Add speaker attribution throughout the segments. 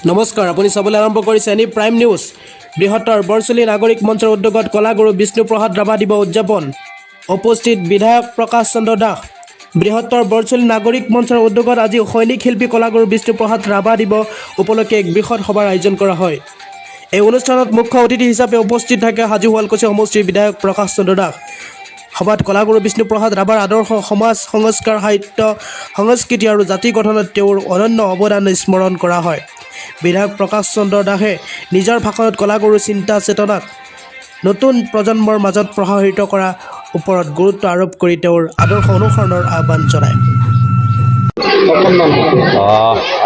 Speaker 1: নমস্কাৰ, আপুনি চাবলৈ আৰম্ভ কৰিছে এনি প্ৰাইম নিউজ। বৃহত্তৰ বৰচলি নাগৰিক মঞ্চৰ উদ্যোগত কলাগুৰু বিষ্ণুপ্ৰসাদ ৰাভা দিৱস উদযাপন। উপস্থিত বিধায়ক প্ৰকাশ চন্দ্ৰ দাস। বৃহত্তৰ বৰচলি নাগৰিক মঞ্চৰ উদ্যোগত আজি সৈনিক শিল্পী কলাগুৰু বিষ্ণুপ্ৰসাদ ৰাভা দিৱস উপলক্ষে এক বৃহৎ সভাৰ আয়োজন কৰা হয়। এই অনুষ্ঠানত মুখ্য অতিথি হিচাপে উপস্থিত থাকে হাজো শুৱালকুছি সমষ্টিৰ বিধায়ক প্ৰকাশ চন্দ্ৰ দাস। সভাত কলাগুৰু বিষ্ণুপ্ৰসাদ ৰাভাৰ আদৰ্শ, সমাজ সংস্কাৰ, সাহিত্য, সংস্কৃতি আৰু জাতি গঠনত তেওঁৰ অনন্য অৱদান স্মৰণ কৰা হয়। বিধায়ক প্ৰকাশ চন্দ্ৰ দাসে নিজৰ ভাষণত কলাগুৰুৰ চিন্তা চেতনাক নতুন প্ৰজন্মৰ মাজত প্ৰসাৰিত কৰাৰ ওপৰত গুৰুত্ব আৰোপ কৰি তেওঁৰ আদৰ্শ অনুসৰণৰ আহ্বান জনায়।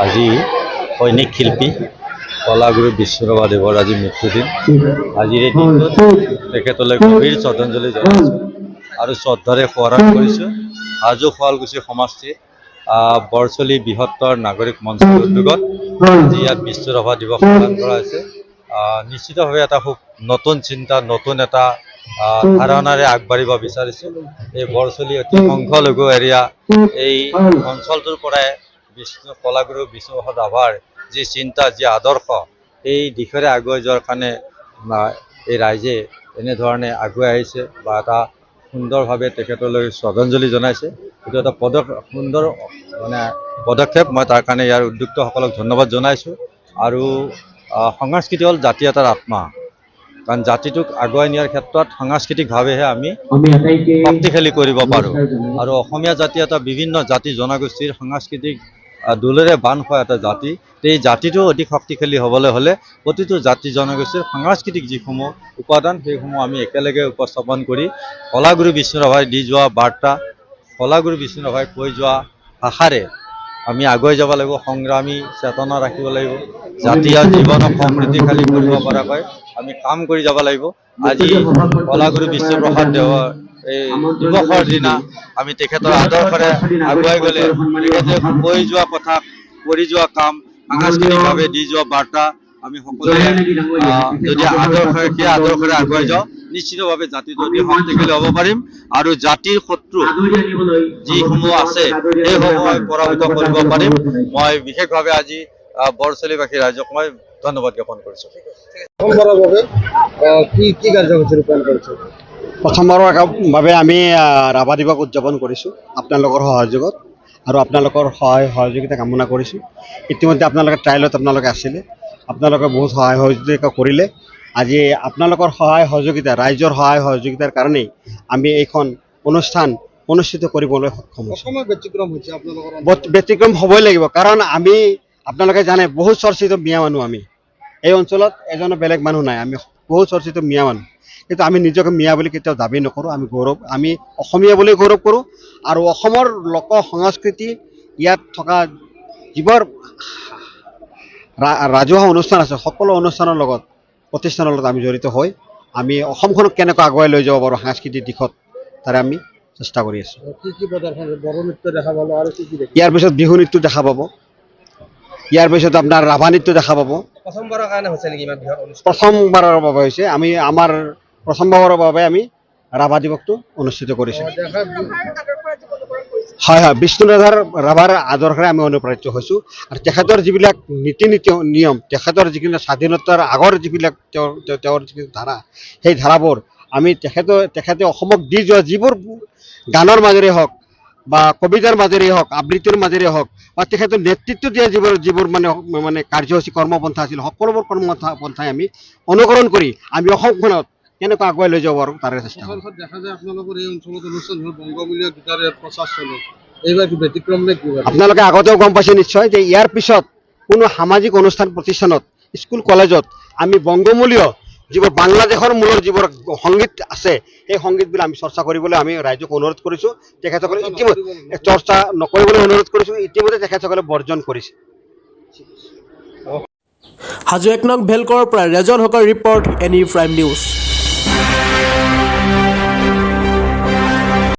Speaker 2: আজি সৈনিক শিল্পী কলাগুৰু বিষ্ণুপ্ৰসাদ দেৱৰ আজি মৃত্যুদিন। আজিৰ এই দিনটোত তেখেতলৈ গভীৰ শ্ৰদ্ধাঞ্জলি জনাইছোঁ আৰু শ্ৰদ্ধাৰে সোঁৱৰণ কৰিছোঁ। হাজো শুৱালকুছি সমষ্টিৰ বৰচলি বৃহত্তৰ নাগৰিক মঞ্চৰ উদ্যোগত আজি ইয়াত বিষ্ণু ৰাভা দিৱস পালন কৰা হৈছে। নিশ্চিতভাৱে এটা খুব নতুন চিন্তা, নতুন এটা ধাৰণাৰে আগবাঢ়িব বিচাৰিছোঁ। এই বৰচলি অতি সংখ্যালঘু এৰিয়া, এই অঞ্চলটোৰ পৰাই কলাগুৰু বিষ্ণুপ্ৰসাদ ৰাভাৰ যি চিন্তা, যি আদৰ্শ, এই দিশৰে আগুৱাই যোৱাৰ কাৰণে এই ৰাইজে এনেধৰণে আগুৱাই আহিছে বা এটা সুন্দৰভাৱে তেখেতলৈ শ্ৰদ্ধাঞ্জলি জনাইছে। এইটো এটা সুন্দৰ পদক্ষেপ। মই তাৰ কাৰণে ইয়াৰ উদ্যোক্তাসকলক ধন্যবাদ জনাইছোঁ। আৰু সংস্কৃতি হ'ল জাতি এটাৰ আত্মা, কাৰণ জাতিটোক আগুৱাই নিয়াৰ ক্ষেত্ৰত সাংস্কৃতিকভাৱেহে আমি শক্তিশালী কৰিব পাৰোঁ। আৰু অসমীয়া জাতি এটা বিভিন্ন জাতি জনগোষ্ঠীৰ সাংস্কৃতিক দোলেৰে বান্ধ খোৱা এটা জাতি। এই জাতিটো অধিক শক্তিশালী হ'বলৈ হ'লে প্ৰতিটো জাতি জনগোষ্ঠীৰ সাংস্কৃতিক যিসমূহ উপাদান, সেইসমূহ আমি একেলগে উপস্থাপন কৰি কলাগুৰু বিষ্ণু ৰাভাই দি যোৱা বাৰ্তা, কলাগুৰু বিষ্ণু ৰাভাই কৈ যোৱা ভাষাৰে আমি আগুৱাই যাব লাগিব। সংগ্ৰামী চেতনা ৰাখিব লাগিব। জাতীয় জীৱনক সমৃদ্ধিশালী কৰিব পৰাকৈ আমি কাম কৰি যাব লাগিব। আজি কলাগুৰু বিষ্ণুপ্ৰসাদ দেৱৰ এই দিৱসৰ দিনা আমি তেখেতৰ আদৰ্শৰে আগুৱাই গ'লে তেখেতে কৈ যোৱা কথা, কৰি যোৱা কাম, সাংস্কৃতিকভাৱে দি যোৱা বাৰ্তা আমি সকলোৱে যদি সেই আদৰ্শৰে আগুৱাই যাওঁ, নিশ্চিতভাৱে জাতিটো অতি শক্তিশালী হ'ব পাৰিম। আৰু জাতিৰ শত্ৰু যিসমূহ আছে সেইসমূহ পৰাভূত কৰিব পাৰিম। মই বিশেষভাৱে আজি বৰচলিবাসী ৰাইজক মই ধন্যবাদ জ্ঞাপন কৰিছোঁ।
Speaker 3: প্ৰথমবাৰৰ বাবে আমি ৰাভা দিৱস উদযাপন কৰিছোঁ আপোনালোকৰ সহযোগত, আৰু আপোনালোকৰ সহায় সহযোগিতা কামনা কৰিছোঁ। ইতিমধ্যে আপোনালোকে ট্ৰায়েলত আছিলে, আপোনালোকে বহুত সহায় সহযোগিতা কৰিলে। আজি আপোনালোকৰ সহায় সহযোগিতা, ৰাইজৰ সহায় সহযোগিতাৰ কাৰণেই আমি এইখন অনুষ্ঠান অনুষ্ঠিত কৰিবলৈ সক্ষম হৈছোঁ। ব্যতিক্ৰম হ'বই লাগিব, কাৰণ আমি আপোনালোকে জানে বহুত চৰ্চিত মিয়া মানুহ। আমি এই অঞ্চলত এজনো বেলেগ মানুহ নাই, আমি বহুত চৰ্চিত মিয়া মানুহ। কিন্তু আমি নিজকে মিয়া বুলি কেতিয়াও দাবী নকৰোঁ। আমি অসমীয়া বুলি গৌৰৱ কৰোঁ। আৰু অসমৰ লোক সংস্কৃতি, ইয়াত থকা যিবোৰ ৰাজহুৱা অনুষ্ঠান আছে, সকলো অনুষ্ঠানৰ লগত, প্ৰতিষ্ঠানৰ লগত আমি জড়িত হৈ আমি অসমখনক কেনেকৈ আগুৱাই লৈ যাব পাৰোঁ সাংস্কৃতিক দিশত, তাৰে আমি চেষ্টা কৰি আছোঁ। ইয়াৰ পিছত বিহু নৃত্য দেখা পাব, ইয়াৰ পিছত আপোনাৰ ৰাভা নৃত্য দেখা পাব। প্ৰথমবাৰৰ বাবে হৈছে, আমাৰ প্ৰথমবাৰৰ বাবে আমি ৰাভা দিৱসটো অনুষ্ঠিত কৰিছোঁ। হয়, বিষ্ণু ৰাভাৰ আদৰ্শৰে আমি অনুপ্ৰাণিত হৈছোঁ। আৰু তেখেতৰ যিবিলাক নীতি নিয়ম, তেখেতৰ যিখিনি স্বাধীনতাৰ আগৰ যিবিলাক তেওঁৰ যিখিনি ধাৰা, সেই ধাৰাবোৰ আমি তেখেতে অসমক দি যোৱা যিবোৰ গানৰ মাজেৰে হওক বা কবিতাৰ মাজেৰে হওক, আবৃত্তিৰ মাজেৰে হওক, বা তেখেতৰ নেতৃত্ব দিয়া যিবোৰ মানে কাৰ্যসূচী, কৰ্মপন্থা আছিল, সকলোবোৰ কৰ্মপন্থাই আমি অনুকৰণ কৰি আমি অসমখনত কেনেকৈ আগুৱাই লৈ যাব পাৰোঁ তাৰে চেষ্টা কৰোঁ। আপোনালোকে আগতেও গম পাইছে নিশ্চয় যে ইয়াৰ পিছত কোনো সামাজিক অনুষ্ঠান প্ৰতিষ্ঠানত, স্কুল কলেজত আমি বংগমূলীয় যিবোৰ বাংলাদেশৰ মূলৰ যিবোৰ সংগীত আছে, সেই সংগীতবিলাক আমি চৰ্চা কৰিবলৈ আমি ৰাইজক অনুৰোধ কৰিছোঁ। তেখেতসকলে ইতিমধ্যে চৰ্চা নকৰিবলৈ অনুৰোধ কৰিছোঁ, ইতিমধ্যে তেখেতসকলে বৰ্জন কৰিছে।
Speaker 1: হাজো 1 নং ভেলকৰৰ পৰা ৰেজন হকৰ ৰিপৰ্ট, এনি প্ৰাইম নিউজ।